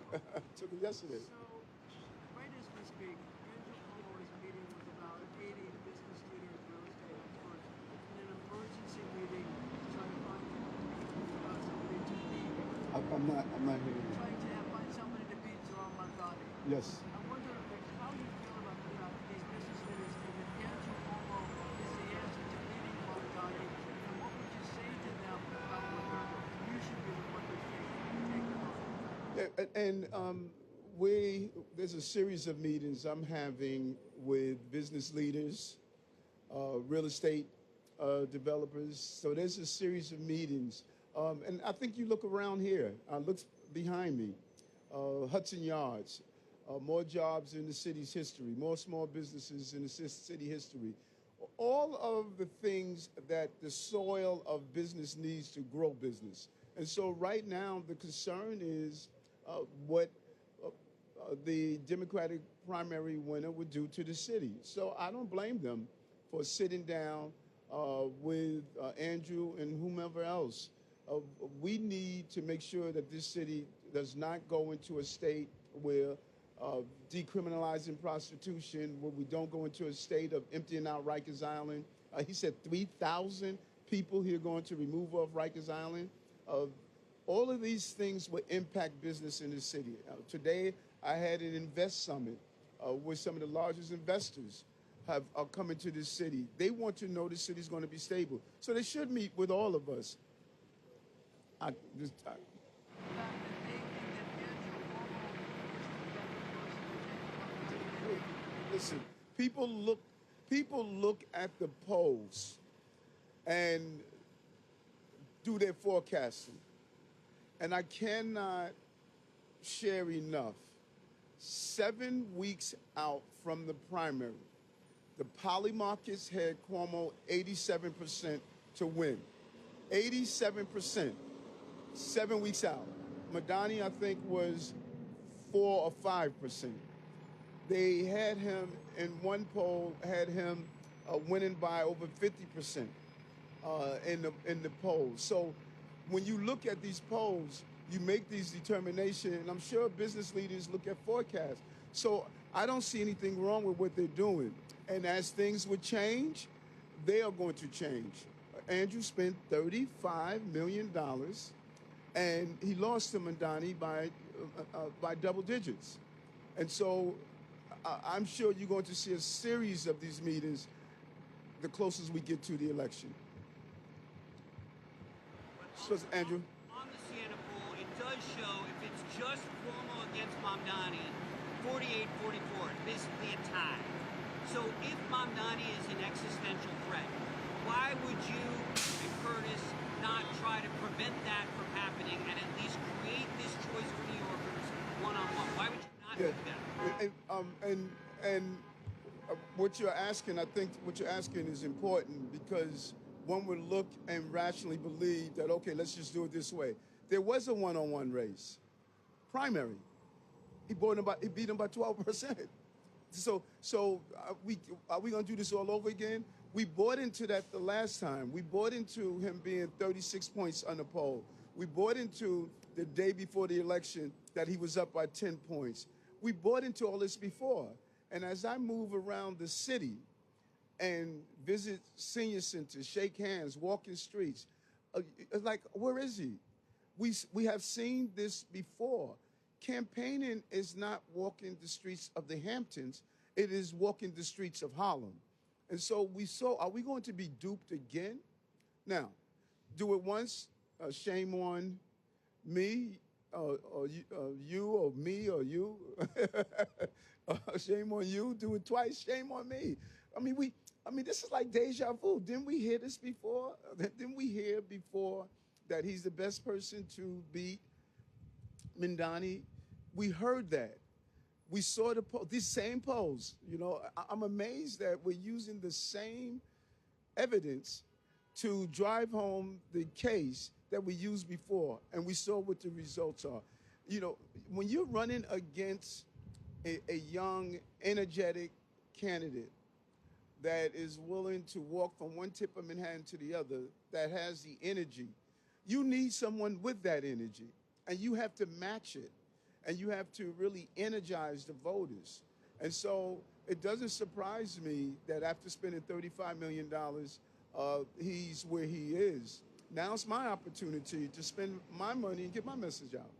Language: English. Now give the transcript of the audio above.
Took it yesterday. So, right as we speak, Andrew Cuomo's meeting with about 80 business leaders, real estate experts, in an emergency meeting to try to find somebody to beat. I'm not hearing you. Trying to find somebody to beat Jerome Mandani. Yes. I wonder how you feel about these business leaders and if Andrew Cuomo is the answer to beating Mandani, and what would you say to them about whether you should be the one to take them on? Yeah, and there's a series of meetings I'm having with business leaders, real estate developers. So there's a series of meetings. And I think you look around here, look behind me, Hudson Yards, more jobs in the city's history, more small businesses in the city history. All of the things that the soil of business needs to grow business. And so right now, the concern is what the Democratic primary winner would do to the city. So I don't blame them for sitting down with Andrew and whomever else. We need to make sure that this city does not go into a state where decriminalizing prostitution, where we don't go into a state of emptying out Rikers Island. He said 3,000 people here going to remove off Rikers Island. All of these things will impact business in the city. Today, I had an Invest Summit where some of the largest investors are coming to this city. They want to know the city is going to be stable. So they should meet with all of us. I, just, I, Listen, people look at the polls and do their forecasting. And I cannot share enough. 7 weeks out from the primary, the poly markets had Cuomo 87% to win. 87%, 7 weeks out. Madani, I think, was 4 or 5%. They had him in one poll, had him winning by over 50% in the polls. So when you look at these polls, you make these determinations, and I'm sure business leaders look at forecasts. So I don't see anything wrong with what they're doing. And as things would change, they are going to change. Andrew spent $35 million, and he lost to Mandani by double digits. And so I'm sure you're going to see a series of these meetings the closest we get to the election. So, Andrew. On the Siena poll, it does show if it's just Cuomo against Mamdani, 48-44, basically a tie. So if Mamdani is an existential threat, why would you and Curtis not try to prevent that from happening and at least create this choice for New Yorkers one-on-one? Why would you not do that? And what you're asking, I think what you're asking is important because one would look and rationally believe that, okay, let's just do it this way. There was a one-on-one race, primary. He beat him by 12%. So are we going to do this all over again? We bought into that the last time. We bought into him being 36 points on the poll. We bought into the day before the election that he was up by 10 points. We bought into all this before. And as I move around the city and visit senior centers, shake hands, walk in streets, like, where is he? We have seen this before. Campaigning is not walking the streets of the Hamptons. It is walking the streets of Harlem. And so are we going to be duped again? Now, do it once, shame on me, or you, or me, or you. Shame on you. Do it twice, shame on me. I mean, this is like deja vu. Didn't we hear this before? Didn't we hear before that he's the best person to beat Mandani? We heard that. We saw these same polls. You know, I'm amazed that we're using the same evidence to drive home the case that we used before, and we saw what the results are. You know, when you're running against a young, energetic candidate that is willing to walk from one tip of Manhattan to the other, that has the energy, you need someone with that energy, and you have to match it. and you have to really energize the voters. And so it doesn't surprise me that after spending $35 million, he's where he is. Now it's my opportunity to spend my money and get my message out.